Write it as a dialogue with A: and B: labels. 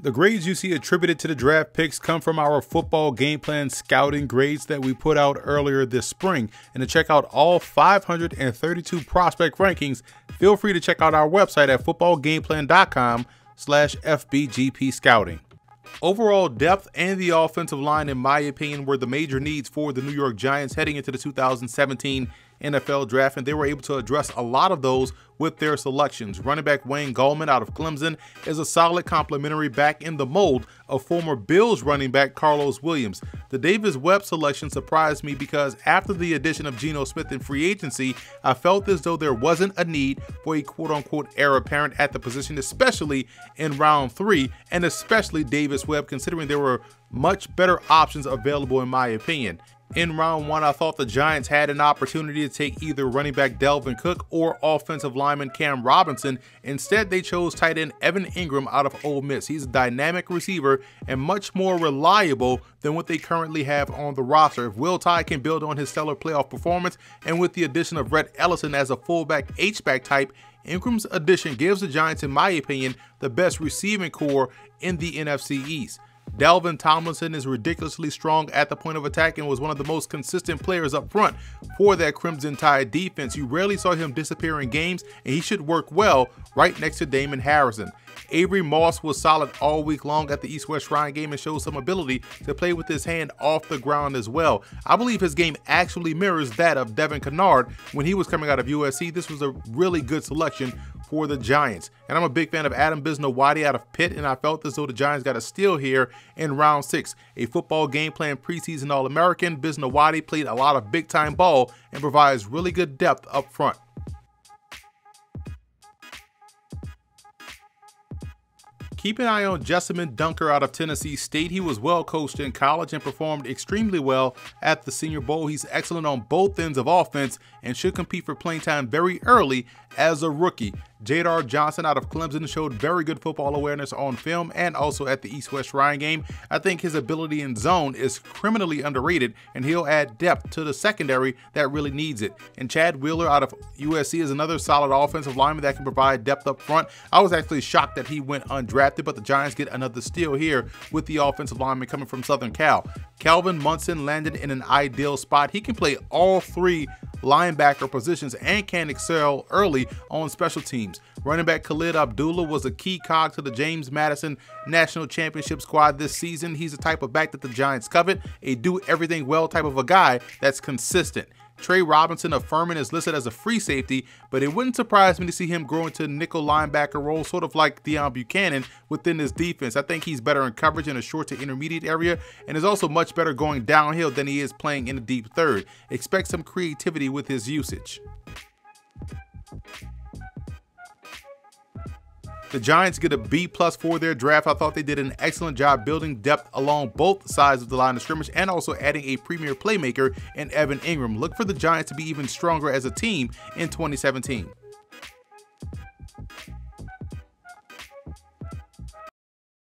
A: The grades you see attributed to the draft picks come from our football game plan scouting grades that we put out earlier this spring. And to check out all 532 prospect rankings, feel free to check out our website at footballgameplan.com/FBGP scouting. Overall depth and the offensive line, in my opinion, were the major needs for the New York Giants heading into the 2017 NFL draft, and they were able to address a lot of those with their selections. Running back Wayne Gallman out of Clemson is a solid complementary back in the mold of former Bills running back Carlos Williams. The Davis-Webb selection surprised me because after the addition of Geno Smith in free agency, I felt as though there wasn't a need for a quote-unquote heir apparent at the position, especially in round 3, and especially Davis-Webb, considering there were much better options available in my opinion. In round 1, I thought the Giants had an opportunity to take either running back Delvin Cook or offensive lineman Cam Robinson. Instead, they chose tight end Evan Ingram out of Ole Miss. He's a dynamic receiver and much more reliable than what they currently have on the roster. If Will Tye can build on his stellar playoff performance, and with the addition of Rhett Ellison as a fullback H-back type, Ingram's addition gives the Giants, in my opinion, the best receiving core in the NFC East. Dalvin Tomlinson is ridiculously strong at the point of attack and was one of the most consistent players up front for that Crimson Tide defense. You rarely saw him disappear in games, and he should work well right next to Damon Harrison. Avery Moss was solid all week long at the East-West Shrine game and showed some ability to play with his hand off the ground as well. I believe his game actually mirrors that of Devin Kennard when he was coming out of USC. This was a really good selection for the Giants. And I'm a big fan of Adam Bisnowaty out of Pitt, and I felt as though the Giants got a steal here in round 6. A football game plan preseason All-American, Bisnowaty played a lot of big-time ball and provides really good depth up front. Keep an eye on Jessamine Dunker out of Tennessee State. He was well coached in college and performed extremely well at the Senior Bowl. He's excellent on both ends of offense and should compete for playing time very early as a rookie. Jadar Johnson out of Clemson showed very good football awareness on film and also at the East-West Shrine game. I think his ability in zone is criminally underrated, and he'll add depth to the secondary that really needs it. And Chad Wheeler out of USC is another solid offensive lineman that can provide depth up front. I was actually shocked that he went undrafted, but the Giants get another steal here with the offensive lineman coming from Southern Cal. Calvin Munson landed in an ideal spot. He can play all 3 linebacker positions and can excel early on special teams. Running back Khalid Abdullah was a key cog to the James Madison National Championship squad this season. He's the type of back that the Giants covet, a do-everything-well type of a guy that's consistent. Trey Robinson of Furman is listed as a free safety, but it wouldn't surprise me to see him grow into a nickel linebacker role, sort of like Deion Buchanan within this defense. I think he's better in coverage in a short to intermediate area and is also much better going downhill than he is playing in the deep third. Expect some creativity with his usage. The Giants get a B+ for their draft. I thought they did an excellent job building depth along both sides of the line of scrimmage and also adding a premier playmaker in Evan Ingram. Look for the Giants to be even stronger as a team in 2017.